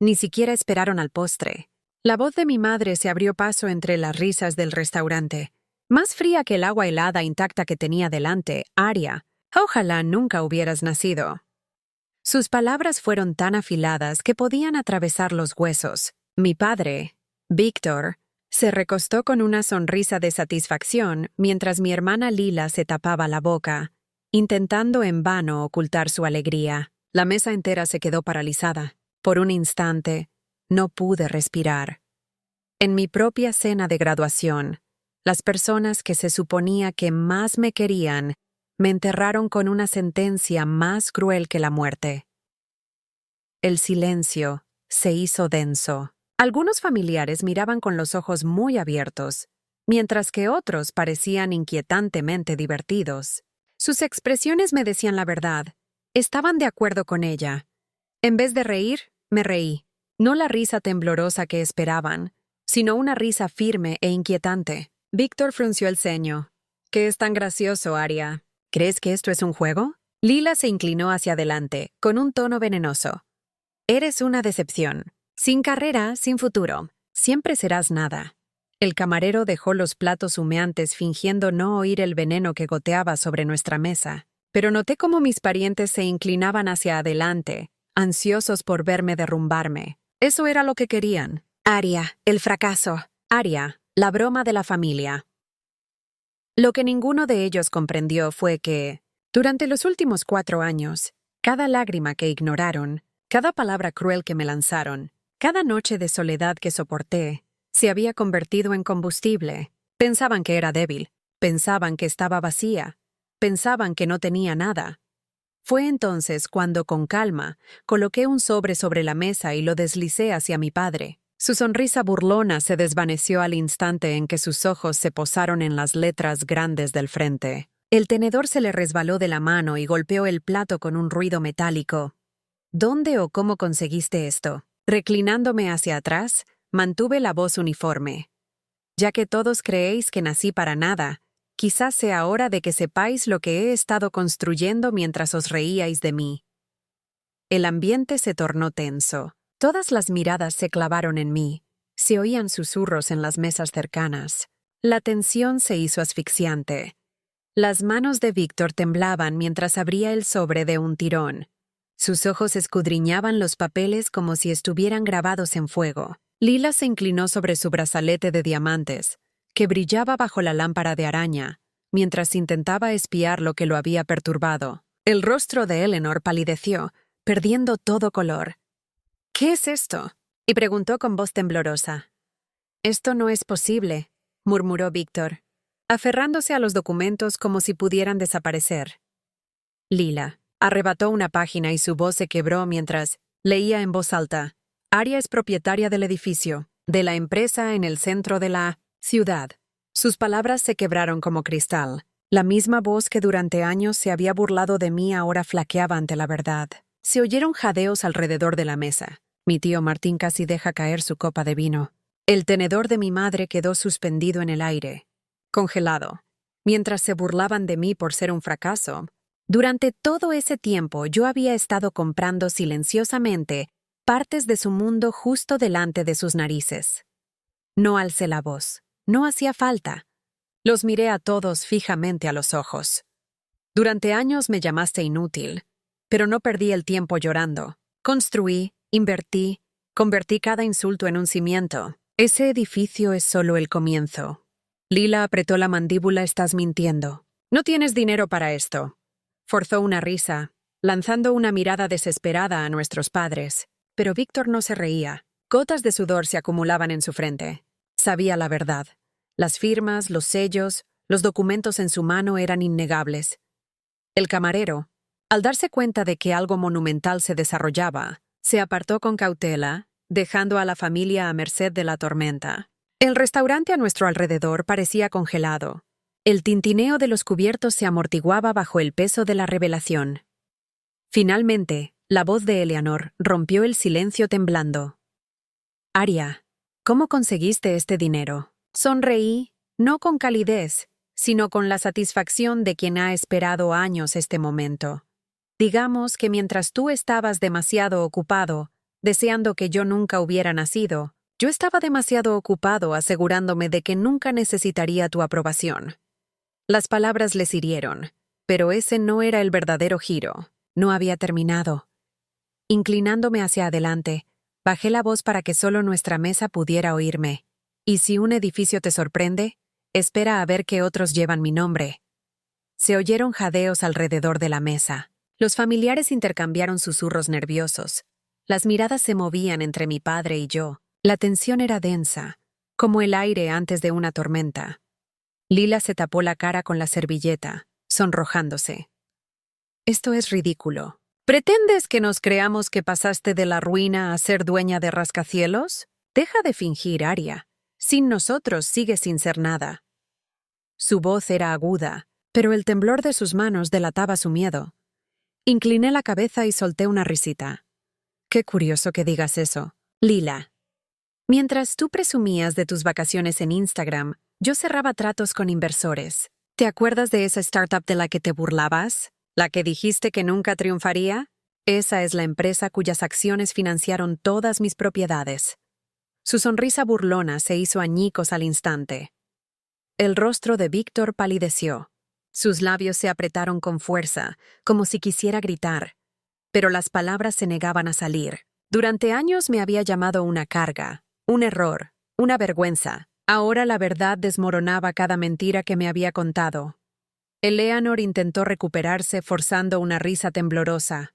Ni siquiera esperaron al postre. La voz de mi madre se abrió paso entre las risas del restaurante. Más fría que el agua helada intacta que tenía delante, Aria. Ojalá nunca hubieras nacido. Sus palabras fueron tan afiladas que podían atravesar los huesos. Mi padre, Víctor, se recostó con una sonrisa de satisfacción mientras mi hermana Lila se tapaba la boca, intentando en vano ocultar su alegría. La mesa entera se quedó paralizada. Por un instante, no pude respirar. En mi propia cena de graduación, las personas que se suponía que más me querían me enterraron con una sentencia más cruel que la muerte. El silencio se hizo denso. Algunos familiares miraban con los ojos muy abiertos, mientras que otros parecían inquietantemente divertidos. Sus expresiones me decían la verdad. Estaban de acuerdo con ella. En vez de reír, me reí. No la risa temblorosa que esperaban, sino una risa firme e inquietante. Víctor frunció el ceño. ¿Qué es tan gracioso, Aria? ¿Crees que esto es un juego? Lila se inclinó hacia adelante, con un tono venenoso. Eres una decepción. Sin carrera, sin futuro. Siempre serás nada. El camarero dejó los platos humeantes fingiendo no oír el veneno que goteaba sobre nuestra mesa. Pero noté cómo mis parientes se inclinaban hacia adelante, ansiosos por verme derrumbarme. Eso era lo que querían. Aria, el fracaso. Aria, la broma de la familia. Lo que ninguno de ellos comprendió fue que, durante los últimos 4 años, cada lágrima que ignoraron, cada palabra cruel que me lanzaron, cada noche de soledad que soporté, se había convertido en combustible. Pensaban que era débil, pensaban que estaba vacía, pensaban que no tenía nada. Fue entonces cuando, con calma, coloqué un sobre la mesa y lo deslicé hacia mi padre. Su sonrisa burlona se desvaneció al instante en que sus ojos se posaron en las letras grandes del frente. El tenedor se le resbaló de la mano y golpeó el plato con un ruido metálico. ¿Dónde o cómo conseguiste esto? Reclinándome hacia atrás, mantuve la voz uniforme. Ya que todos creéis que nací para nada, quizás sea hora de que sepáis lo que he estado construyendo mientras os reíais de mí. El ambiente se tornó tenso. Todas las miradas se clavaron en mí. Se oían susurros en las mesas cercanas. La tensión se hizo asfixiante. Las manos de Víctor temblaban mientras abría el sobre de un tirón. Sus ojos escudriñaban los papeles como si estuvieran grabados en fuego. Lila se inclinó sobre su brazalete de diamantes, que brillaba bajo la lámpara de araña, mientras intentaba espiar lo que lo había perturbado. El rostro de Eleanor palideció, perdiendo todo color. ¿Qué es esto? Y preguntó con voz temblorosa. Esto no es posible, murmuró Víctor, aferrándose a los documentos como si pudieran desaparecer. Lila arrebató una página y su voz se quebró mientras leía en voz alta. Aria es propietaria del edificio, de la empresa en el centro de la ciudad. Sus palabras se quebraron como cristal. La misma voz que durante años se había burlado de mí ahora flaqueaba ante la verdad. Se oyeron jadeos alrededor de la mesa. Mi tío Martín casi deja caer su copa de vino. El tenedor de mi madre quedó suspendido en el aire, congelado. Mientras se burlaban de mí por ser un fracaso, durante todo ese tiempo yo había estado comprando silenciosamente partes de su mundo justo delante de sus narices. No alcé la voz. No hacía falta. Los miré a todos fijamente a los ojos. Durante años me llamaste inútil, pero no perdí el tiempo llorando. Construí, invertí, convertí cada insulto en un cimiento. Ese edificio es solo el comienzo. Lila apretó la mandíbula. Estás mintiendo. No tienes dinero para esto. Forzó una risa, lanzando una mirada desesperada a nuestros padres. Pero Víctor no se reía. Gotas de sudor se acumulaban en su frente. Sabía la verdad. Las firmas, los sellos, los documentos en su mano eran innegables. El camarero, al darse cuenta de que algo monumental se desarrollaba, se apartó con cautela, dejando a la familia a merced de la tormenta. El restaurante a nuestro alrededor parecía congelado. El tintineo de los cubiertos se amortiguaba bajo el peso de la revelación. Finalmente, la voz de Eleanor rompió el silencio temblando. Aria, ¿cómo conseguiste este dinero? Sonreí, no con calidez, sino con la satisfacción de quien ha esperado años este momento. Digamos que mientras tú estabas demasiado ocupado, deseando que yo nunca hubiera nacido. Yo estaba demasiado ocupado asegurándome de que nunca necesitaría tu aprobación. Las palabras les hirieron, pero ese no era el verdadero giro. No había terminado. Inclinándome hacia adelante, bajé la voz para que solo nuestra mesa pudiera oírme. Y si un edificio te sorprende, espera a ver que otros llevan mi nombre. Se oyeron jadeos alrededor de la mesa. Los familiares intercambiaron susurros nerviosos. Las miradas se movían entre mi padre y yo. La tensión era densa, como el aire antes de una tormenta. Lila se tapó la cara con la servilleta, sonrojándose. Esto es ridículo. ¿Pretendes que nos creamos que pasaste de la ruina a ser dueña de rascacielos? Deja de fingir, Aria. Sin nosotros sigues sin ser nada. Su voz era aguda, pero el temblor de sus manos delataba su miedo. Incliné la cabeza y solté una risita. Qué curioso que digas eso, Lila. Mientras tú presumías de tus vacaciones en Instagram, yo cerraba tratos con inversores. ¿Te acuerdas de esa startup de la que te burlabas? ¿La que dijiste que nunca triunfaría? Esa es la empresa cuyas acciones financiaron todas mis propiedades. Su sonrisa burlona se hizo añicos al instante. El rostro de Víctor palideció. Sus labios se apretaron con fuerza, como si quisiera gritar. Pero las palabras se negaban a salir. Durante años me había llamado una carga, un error, una vergüenza. Ahora la verdad desmoronaba cada mentira que me había contado. Eleanor intentó recuperarse forzando una risa temblorosa.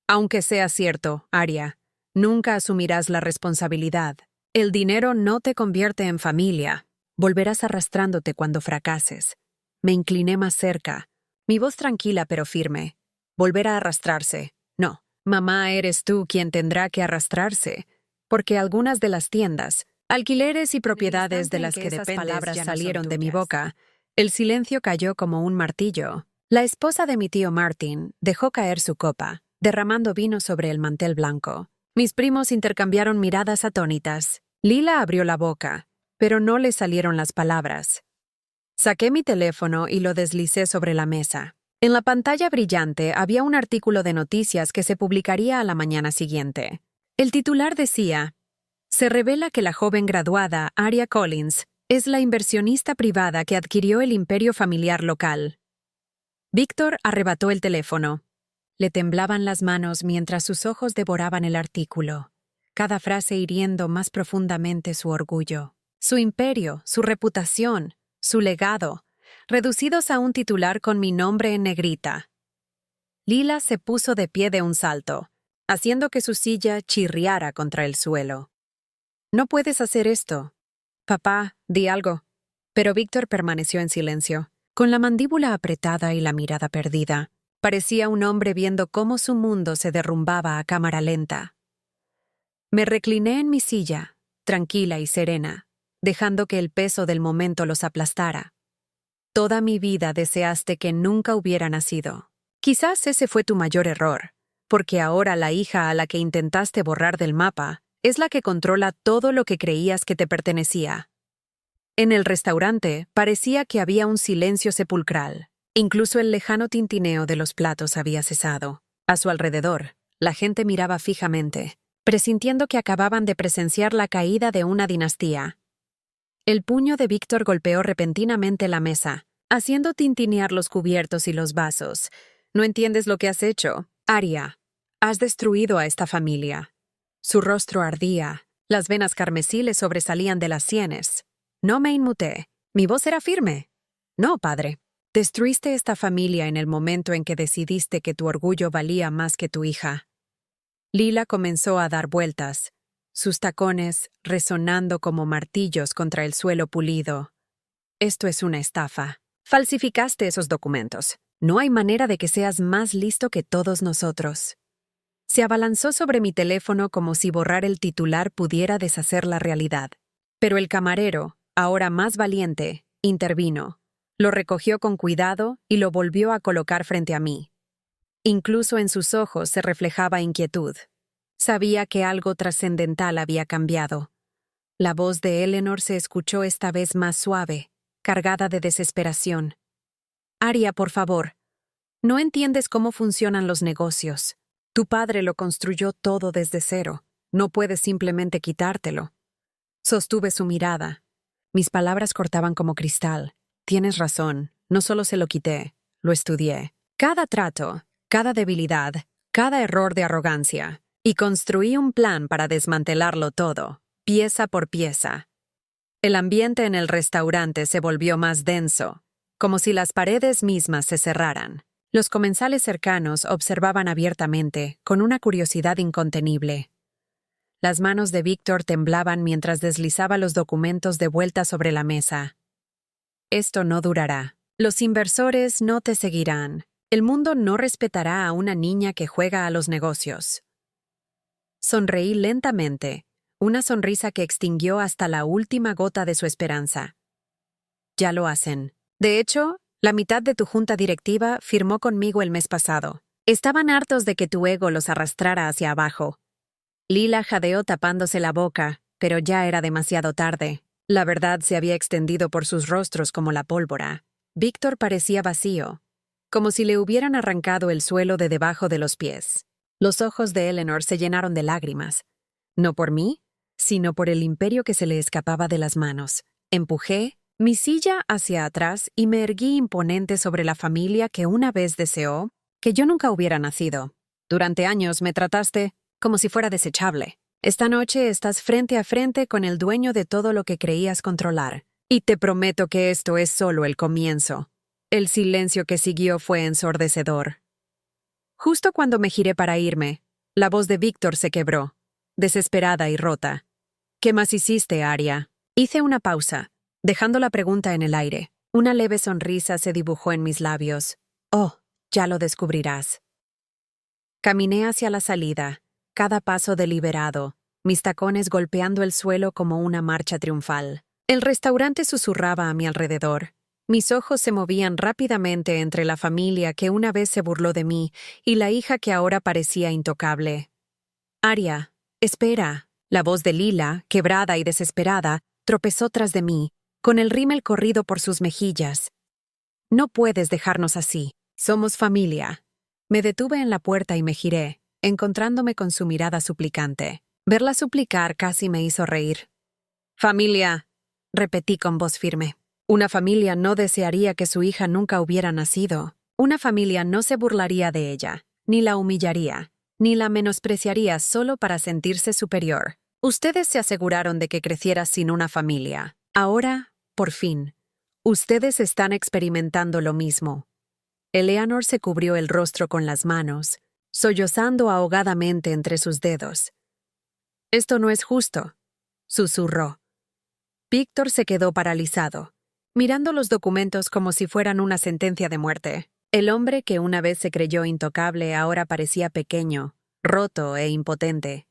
Aunque sea cierto, Aria, nunca asumirás la responsabilidad. El dinero no te convierte en familia. Volverás arrastrándote cuando fracases. Me incliné más cerca, mi voz tranquila pero firme. Volver a arrastrarse. No, mamá, eres tú quien tendrá que arrastrarse, porque algunas de las tiendas, alquileres y propiedades de las que esas palabras salieron de mi boca, el silencio cayó como un martillo. La esposa de mi tío Martin dejó caer su copa, derramando vino sobre el mantel blanco. Mis primos intercambiaron miradas atónitas. Lila abrió la boca, pero no le salieron las palabras. Saqué mi teléfono y lo deslicé sobre la mesa. En la pantalla brillante había un artículo de noticias que se publicaría a la mañana siguiente. El titular decía: se revela que la joven graduada Aria Collins es la inversionista privada que adquirió el imperio familiar local. Víctor arrebató el teléfono. Le temblaban las manos mientras sus ojos devoraban el artículo, cada frase hiriendo más profundamente su orgullo. Su imperio, su reputación, su legado, reducidos a un titular con mi nombre en negrita. Lila se puso de pie de un salto, haciendo que su silla chirriara contra el suelo. No puedes hacer esto. Papá, di algo. Pero Víctor permaneció en silencio, con la mandíbula apretada y la mirada perdida. Parecía un hombre viendo cómo su mundo se derrumbaba a cámara lenta. Me recliné en mi silla, tranquila y serena, dejando que el peso del momento los aplastara. Toda mi vida deseaste que nunca hubiera nacido. Quizás ese fue tu mayor error, porque ahora la hija a la que intentaste borrar del mapa es la que controla todo lo que creías que te pertenecía. En el restaurante parecía que había un silencio sepulcral. Incluso el lejano tintineo de los platos había cesado. A su alrededor, la gente miraba fijamente, presintiendo que acababan de presenciar la caída de una dinastía. El puño de Víctor golpeó repentinamente la mesa, haciendo tintinear los cubiertos y los vasos. «No entiendes lo que has hecho, Aria. Has destruido a esta familia». Su rostro ardía, las venas carmesí le sobresalían de las sienes. No me inmuté. Mi voz era firme. «No, padre. Destruiste esta familia en el momento en que decidiste que tu orgullo valía más que tu hija». Lila comenzó a dar vueltas, sus tacones resonando como martillos contra el suelo pulido. «Esto es una estafa. Falsificaste esos documentos. No hay manera de que seas más listo que todos nosotros». Se abalanzó sobre mi teléfono como si borrar el titular pudiera deshacer la realidad. Pero el camarero, ahora más valiente, intervino. Lo recogió con cuidado y lo volvió a colocar frente a mí. Incluso en sus ojos se reflejaba inquietud. Sabía que algo trascendental había cambiado. La voz de Eleanor se escuchó esta vez más suave, cargada de desesperación. «Aria, por favor. No entiendes cómo funcionan los negocios. Tu padre lo construyó todo desde cero. No puedes simplemente quitártelo. Sostuve su mirada. Mis palabras cortaban como cristal. Tienes razón, no solo se lo quité, lo estudié. Cada trato, cada debilidad, cada error de arrogancia. Y construí un plan para desmantelarlo todo, pieza por pieza. El ambiente en el restaurante se volvió más denso, como si las paredes mismas se cerraran. Los comensales cercanos observaban abiertamente, con una curiosidad incontenible. Las manos de Víctor temblaban mientras deslizaba los documentos de vuelta sobre la mesa. Esto no durará. Los inversores no te seguirán. El mundo no respetará a una niña que juega a los negocios. Sonreí lentamente, una sonrisa que extinguió hasta la última gota de su esperanza. Ya lo hacen. De hecho, la mitad de tu junta directiva firmó conmigo el mes pasado. Estaban hartos de que tu ego los arrastrara hacia abajo. Lila jadeó tapándose la boca, pero ya era demasiado tarde. La verdad se había extendido por sus rostros como la pólvora. Víctor parecía vacío, como si le hubieran arrancado el suelo de debajo de los pies. Los ojos de Eleanor se llenaron de lágrimas. No por mí, sino por el imperio que se le escapaba de las manos. Empujé mi silla hacia atrás y me erguí imponente sobre la familia que una vez deseó que yo nunca hubiera nacido. Durante años me trataste como si fuera desechable. Esta noche estás frente a frente con el dueño de todo lo que creías controlar. Y te prometo que esto es solo el comienzo. El silencio que siguió fue ensordecedor. Justo cuando me giré para irme, la voz de Víctor se quebró, desesperada y rota. ¿Qué más hiciste, Aria? Hice una pausa, dejando la pregunta en el aire. Una leve sonrisa se dibujó en mis labios. Oh, ya lo descubrirás. Caminé hacia la salida, cada paso deliberado, mis tacones golpeando el suelo como una marcha triunfal. El restaurante susurraba a mi alrededor. Mis ojos se movían rápidamente entre la familia que una vez se burló de mí y la hija que ahora parecía intocable. Aria, espera. La voz de Lila, quebrada y desesperada, tropezó tras de mí, con el rímel corrido por sus mejillas. No puedes dejarnos así. Somos familia. Me detuve en la puerta y me giré, encontrándome con su mirada suplicante. Verla suplicar casi me hizo reír. Familia, repetí con voz firme. Una familia no desearía que su hija nunca hubiera nacido. Una familia no se burlaría de ella, ni la humillaría, ni la menospreciaría solo para sentirse superior. Ustedes se aseguraron de que creciera sin una familia. Ahora, por fin, ustedes están experimentando lo mismo. Eleanor se cubrió el rostro con las manos, sollozando ahogadamente entre sus dedos. Esto no es justo, susurró. Víctor se quedó paralizado, mirando los documentos como si fueran una sentencia de muerte. El hombre que una vez se creyó intocable ahora parecía pequeño, roto e impotente.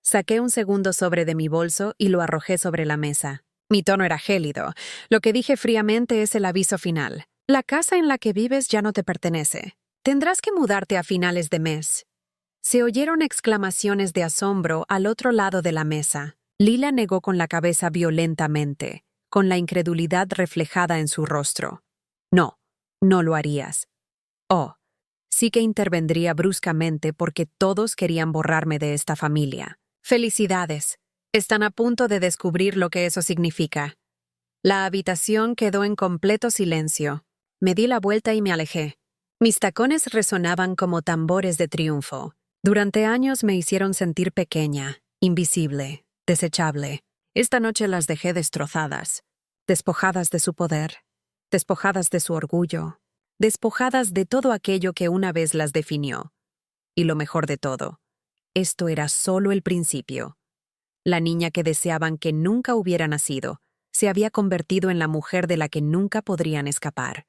Saqué un segundo sobre de mi bolso y lo arrojé sobre la mesa. Mi tono era gélido. Lo que dije fríamente es el aviso final. La casa en la que vives ya no te pertenece. Tendrás que mudarte a finales de mes. Se oyeron exclamaciones de asombro al otro lado de la mesa. Lila negó con la cabeza violentamente, con la incredulidad reflejada en su rostro. No, no lo harías. Oh, sí que intervendría bruscamente porque todos querían borrarme de esta familia. Felicidades. Están a punto de descubrir lo que eso significa. La habitación quedó en completo silencio. Me di la vuelta y me alejé. Mis tacones resonaban como tambores de triunfo. Durante años me hicieron sentir pequeña, invisible, desechable. Esta noche las dejé destrozadas, despojadas de su poder, despojadas de su orgullo, despojadas de todo aquello que una vez las definió. Y lo mejor de todo, esto era solo el principio. La niña que deseaban que nunca hubiera nacido se había convertido en la mujer de la que nunca podrían escapar.